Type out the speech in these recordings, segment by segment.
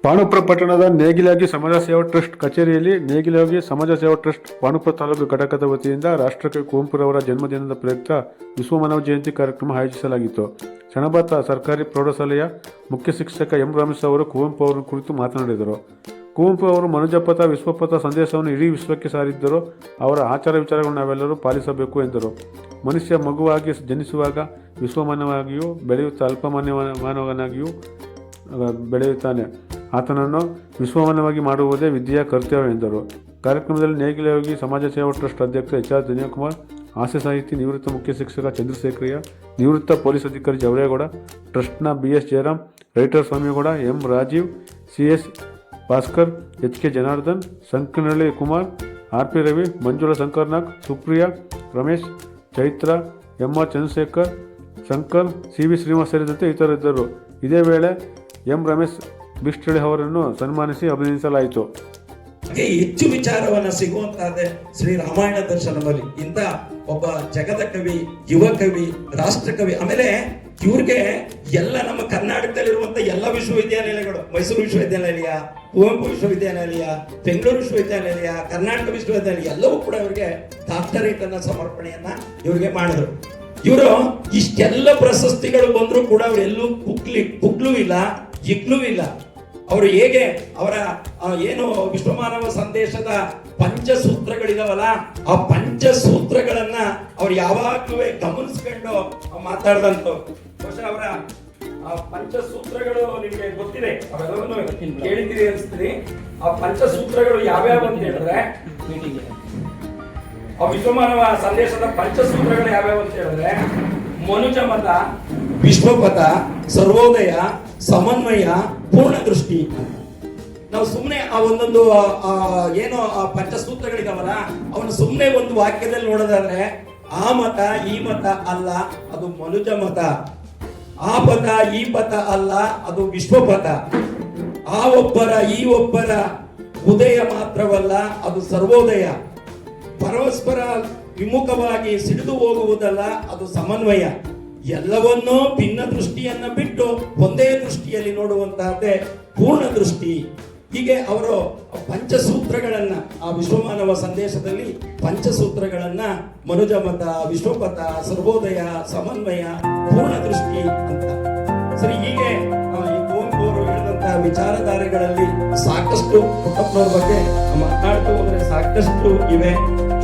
ಪಾಂಡುಪುರ ಪಟ್ಟಣದ ನೇಗಿಲಗಿ ಸಮಾಜ ಸೇವಾ ಟ್ರಸ್ಟ್ ಕಚೇರಿಯಲ್ಲಿ ನೇಗಿಲಗಿ ಸಮಾಜ ಸೇವಾ ಟ್ರಸ್ಟ್ ಪಾಂಡುಪುರ ತಾಲೂಕು ಘಟಕದ ವತಿಯಿಂದ ರಾಷ್ಟ್ರಕವಿ ಕುವೆಂಪುರವರ ಜನ್ಮದಿನದ ಪ್ರಯುಕ್ತ ವಿಶ್ವ ಮಾನವ ಜಯಂತಿ ಕಾರ್ಯಕ್ರಮ ಆಯೋಜಿಸಲಾಗಿತ್ತು. ಶಣಬಾತ ಸರ್ಕಾರಿ ಪ್ರೌಢಶಾಲೆಯ ಮುಖ್ಯ ಶಿಕ್ಷಕ ಎಂ ರಮೇಶ್ ಅವರು ಕುವೆಂಪು ಅವರ ಕುರಿತು ಮಾತನಾಡಿದರು. ಕುವೆಂಪು ಅವರು ಮನುಜಪಥ ವಿಶ್ವಪಥ ಸಂದೇಶವನ್ನು ಇಡೀ ವಿಶ್ವಕ್ಕೆ ಸಾರಿದ್ದರು. ಅವರ ಆಚಾರ ವಿಚಾರಗಳನ್ನು ನಾವೆಲ್ಲರೂ ಪಾಲಿಸಬೇಕು ಎಂದರು. ಮನುಷ್ಯ ಮಗುವಾಗಿ ಜನಿಸುವಾಗ ವಿಶ್ವಮಾನವಾಗಿಯೂ ಬೆಳೆಯುತ್ತಾ ಮಾನವನಾಗಿಯೂ ಬೆಳೆಯುತ್ತಾನೆ. ಆತನನ್ನು ವಿಶ್ವಮಾನವಾಗಿ ಮಾಡುವುದೇ ವಿದ್ಯೆಯ ಕರ್ತವ್ಯ ಎಂದರು. ಕಾರ್ಯಕ್ರಮದಲ್ಲಿ ನೇಗಿಲಗಿ ಸಮಾಜ ಸೇವಾ ಟ್ರಸ್ಟ್ ಅಧ್ಯಕ್ಷ ಎಚ್ ಆರ್ ಧನ್ಯಕುಮಾರ್, ಹಾಸ್ಯ ಸಾಹಿತಿ ನಿವೃತ್ತ ಮುಖ್ಯ ಶಿಕ್ಷಕ ಚಂದ್ರಶೇಖರಯ್ಯ, ನಿವೃತ್ತ ಪೊಲೀಸ್ ಅಧಿಕಾರಿ ಜವರೇಗೌಡ, ಟ್ರಸ್ಟ್ನ BS Jayaram, writer Swamigowda, M Rajeev, CS Bhaskar, HK Janardhan, Sankanahalli Kumar, RP Ravi, Manjula Shankarnag, Supriya, Ramesh, Chaitra, MR Chandrashekar, Shankar, CV Srinivas ಸೇರಿದಂತೆ ಇತರರಿದ್ದರು. ಇದೇ ವೇಳೆ ಎಂ ರಮೇಶ್ ಬಿಸ್ಟಳ್ಳಿ ಅವರನ್ನು ಸನ್ಮಾನಿಸಿ ಅಭಿನಂದಿಸಲಾಯಿತು. ಹೆಚ್ಚು ವಿಚಾರವನ್ನ ಸಿಗುವಂತಹದ್ದೇ ಶ್ರೀ ರಾಮಾಯಣ ದರ್ಶನದಲ್ಲಿ ಇಂಥ ಒಬ್ಬ ಜಗದ ಕವಿ, ಯುವ ಕವಿ, ರಾಷ್ಟ್ರ ಕವಿ. ಆಮೇಲೆ ಇವ್ರಿಗೆ ಎಲ್ಲ ನಮ್ಮ ಕರ್ನಾಟಕದಲ್ಲಿರುವಂತ ಎಲ್ಲ ವಿಶ್ವವಿದ್ಯಾನಿಲಯಗಳು, ಮೈಸೂರು ವಿಶ್ವವಿದ್ಯಾನಿಲಯ, ಕುವೆಂಪು ವಿಶ್ವವಿದ್ಯಾನಿಲಯ, ಬೆಂಗಳೂರು ವಿಶ್ವವಿದ್ಯಾನಿಲಯ, ಕರ್ನಾಟಕ ವಿಶ್ವವಿದ್ಯಾನಿಲಯ ಎಲ್ಲವೂ ಕೂಡ ಇವರಿಗೆ ಡಾಕ್ಟರೇಟ್ ಅನ್ನ ಸಮರ್ಪಣೆಯನ್ನ ಇವ್ರಿಗೆ ಮಾಡಿದ್ರು. ಇವರು ಇಷ್ಟೆಲ್ಲ ಪ್ರಶಸ್ತಿಗಳು ಬಂದ್ರು ಕೂಡ ಅವರೆಲ್ಲೂ ಕುಗ್ಲೂ ಇಲ್ಲ, ಇಗ್ಲೂ ಇಲ್ಲ. ಅವರು ಹೇಗೆ ಅವರ ಏನು ವಿಶ್ವಮಾನವ ಸಂದೇಶದ ಪಂಚಸೂತ್ರಗಳಿದಾವಲ್ಲ, ಆ ಪಂಚಸೂತ್ರಗಳನ್ನ ಅವ್ರು ಯಾವಾಗ್ಲೂ ಗಮನಿಸ್ಕೊಂಡು ಮಾತಾಡ್ದಂತ. ಬಹುಶಃ ಅವರ ಪಂಚಸೂತ್ರಗಳು ನಿಮಗೆ ಗೊತ್ತಿದೆ, ಅವೆಲ್ಲವನ್ನು ಕೇಳಿದ್ದೀರಿ ಅನ್ಸ್ತೀರಿ. ಆ ಪಂಚಸೂತ್ರಗಳು ಯಾವ್ಯಾವ ಅಂತ ಹೇಳಿದ್ರೆ, ಆ ವಿಶ್ವಮಾನವ ಸಂದೇಶದ ಪಂಚಸೂತ್ರಗಳು ಯಾವ್ಯಾವ ಅಂತ ಹೇಳಿದ್ರೆ, ಮನುಜ ಮತ, ವಿಶ್ವಪಥ, ಸರ್ವೋದಯ, ಸಮನ್ವಯ, ಪೂರ್ಣ ದೃಷ್ಟಿ. ನಾವು ಸುಮ್ಮನೆ ಆ ಒಂದೊಂದು ಏನೋ ಆ ಪಂಚಸೂತ್ರಗಳಿದಾವಲ್ಲ ಅವನು ಸುಮ್ಮನೆ ಒಂದು ವಾಕ್ಯದಲ್ಲಿ ನೋಡೋದಾದ್ರೆ, ಆ ಮತ ಈ ಮತ ಅಲ್ಲ, ಅದು ಮನುಜ ಮತ. ಆ ಪಥ ಈ ಪಥ ಅಲ್ಲ, ಅದು ವಿಶ್ವಪಥ. ಆ ಒಬ್ಬರ ಈ ಒಬ್ಬರ ಉದಯ ಮಾತ್ರವಲ್ಲ, ಅದು ಸರ್ವೋದಯ. ಪರಸ್ಪರ ವಿಮುಖವಾಗಿ ಸಿಡಿದು ಹೋಗುವುದಲ್ಲ, ಅದು ಸಮನ್ವಯ. ಎಲ್ಲವನ್ನೂ ಭಿನ್ನ ದೃಷ್ಟಿಯನ್ನ ಬಿಟ್ಟು ಒಂದೇ ದೃಷ್ಟಿಯಲ್ಲಿ ನೋಡುವಂತಹದ್ದೇ ಪೂರ್ಣ ದೃಷ್ಟಿ. ಹೀಗೆ ಅವರು ಪಂಚಸೂತ್ರಗಳನ್ನ, ಆ ವಿಶ್ವಮಾನವ ಸಂದೇಶದಲ್ಲಿ ಪಂಚಸೂತ್ರಗಳನ್ನ ಮನುಜ ಮತ, ವಿಶ್ವಪಥ, ಸರ್ವೋದಯ, ಸಮನ್ವಯ, ಪೂರ್ಣ ದೃಷ್ಟಿ ಅಂತ. ಸರಿ, ಹೀಗೆ ಈ ಕುವೆಂಪು ಅವರು ಹೇಳಿದಂತಹ ವಿಚಾರಧಾರೆಗಳಲ್ಲಿ ಸಾಕಷ್ಟು ಪುಟ್ಟಪ್ಪನವ್ರ ಬಗ್ಗೆ ಮಾತನಾಡ್ತು ಹೋದ್ರೆ ಸಾಕಷ್ಟು ಇವೆ.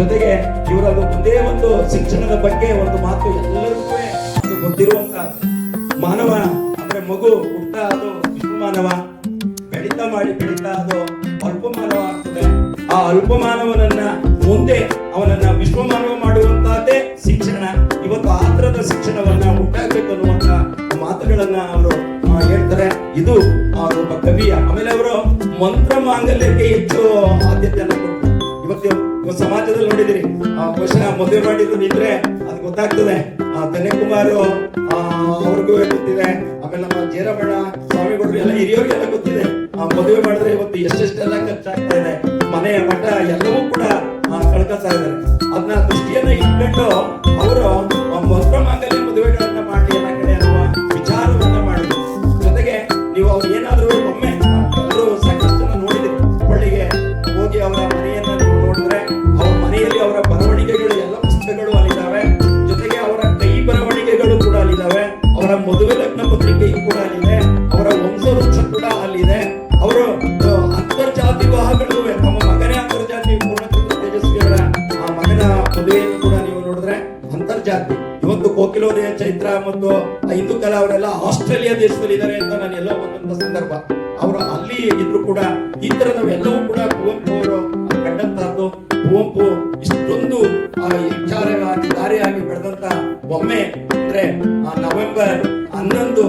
ಜೊತೆಗೆ ಇವರದು ಒಂದೇ ಒಂದು ಶಿಕ್ಷಣದ ಬಗ್ಗೆ ಒಂದು ಮಾತು ಎಲ್ಲರಿಗೂ ಗೊತ್ತಿರುವಂತ, ಮಾನವ ಅಂದ್ರೆ ಮಗು ಹುಟ್ಟ ಅದು ವಿಶ್ವಮಾನವ, ಬೆಳೀತಾ ಅದು ಅಲ್ಪಮಾನವ ಆಗ್ತದೆ. ಆ ಅಲ್ಪಮಾನವನನ್ನ ಮುಂದೆ ಅವನನ್ನ ವಿಶ್ವಮಾನವ ಮಾಡುವಂತಹದ್ದೇ ಶಿಕ್ಷಣ. ಇವತ್ತು ಆ ತರದ ಶಿಕ್ಷಣವನ್ನ ಹುಟ್ಟಾಗಬೇಕು ಅನ್ನುವಂತ ಮಾತುಗಳನ್ನ ಅವರು ಹೇಳ್ತಾರೆ. ಇದು ಒಬ್ಬ ಕವಿಯ. ಆಮೇಲೆ ಅವರು ಮಂತ್ರ ಮಾಂಗಲ್ಯಕ್ಕೆ ಹೆಚ್ಚು ಆದ್ಯತೆಯನ್ನು ಕೊಟ್ಟರು. ಇವತ್ತು ಸಮಾಜದಲ್ಲಿ ನೋಡಿದಿರಿ, ಬಹುಶಃ ಮದುವೆ ಮಾಡಿದ್ರು ನಿಂತ್ರೆ ಅದು ಗೊತ್ತಾಗ್ತದೆ. ಧನ್ಯಕುಮಾರ್ ಅವ್ರಿಗೂ ಗೊತ್ತಿದೆ, ಆಮೇಲೆ ನಮ್ಮ ಜಯರಾಮಣ್ಣ ಸ್ವಾಮಿಗಳು ಎಲ್ಲ ಹಿರಿಯವ್ರಿಗೆಲ್ಲ ಗೊತ್ತಿದೆ. ಮದುವೆ ಮಾಡಿದ್ರೆ ಇವತ್ತು ಎಷ್ಟೆಷ್ಟೆಲ್ಲ ಖರ್ಚಾಗ್ತಾ ಇದೆ, ಮನೆಯ ಮಠ ಎಲ್ಲವೂ ಕೂಡ ಕಳ್ಕೊತಾ ಇದ್ದಾರೆ. ಅದನ್ನ ದೃಷ್ಟಿಯನ್ನ ಇಟ್ಕೊಂಡು ಅವರು ಮಂತ್ರ ಮಾಂಗಲ್ಯ ಮದುವೆಗಳನ್ನ ಮಾಡಿ ಎಲ್ಲ ಕಡೆ ಅನ್ನುವ ವಿಚಾರವನ್ನ ಮಾಡಿದ್ರು. ಜೊತೆಗೆ ನೀವು ಅವ್ರು ಏನಾದ್ರು ಒಮ್ಮೆ ಅವರು ಸಾಕಷ್ಟು ಜನ ನೋಡಿದ್ರು, ಬಳ್ಳಿಗೆ ಹೋಗಿ ಅವರ ಮನೆಯನ್ನ ನೀವು ನೋಡಿದ್ರೆ ಅವ್ರ ಮನೆಯಲ್ಲಿ ಅವರ ಬರವಣಿಗೆಗಳು ಎಲ್ಲ ಪುಸ್ತಕಗಳು ಅಲ್ಲಿದ್ದಾವೆ. ಜೊತೆಗೆ ಅವರ ಕೈ ಬರವಣಿಗೆಗಳು ಕೂಡ ಅಲ್ಲಿದ್ದಾವೆ. ಅವರ ಮದುವೆ ಲಗ್ನ ಪತ್ರಿಕೆಯು ಕೂಡ ಅಲ್ಲಿದೆ. ಅವರ ವಂಶವೃಕ್ಷ ಕೂಡ ಅಲ್ಲಿದೆ. ಅವರು ಅಂತರ್ಜಾತಿ ವಿವಾಹಗಳು, ತಮ್ಮ ಮಗನೇ ಅಂತರ್ಜಾತಿ ಪೂರ್ಣಚಂದ್ರ ತೇಜಸ್ವಿಯವರ ಆ ಮಗನ ಮದುವೆಯನ್ನು ಕೂಡ ನೀವು ನೋಡಿದ್ರೆ ಅಂತರ್ಜಾತಿ. ಇವತ್ತು ಕೋಕಿಲೋದಯ, ಚೈತ್ರ ಮತ್ತು ಹಿಂದೂ ಕಲಾ ಅವರೆಲ್ಲ ಆಸ್ಟ್ರೇಲಿಯಾ ದೇಶದಲ್ಲಿ ಇದ್ದಾರೆ ಅಂತ ನಾನು ಎಲ್ಲ ಒಂದೊಂದು ಸಂದರ್ಭ. ಅವರು ಅಲ್ಲಿ ಇದ್ರು ಕೂಡ ಈ ತರದವೆಲ್ಲವೂ ಕೂಡ ಕುವೆಂಪು ಅವರು ಕಂಡಂತಹದ್ದು. ಕುವೆಂಪು ಇಷ್ಟೊಂದು ವಿಚಾರವಾಗಿ ದಾರಿಯಾಗಿ ಬೆಳೆದಂತ ಒಮ್ಮೆ ಅಂದ್ರೆ ನವೆಂಬರ್ 11,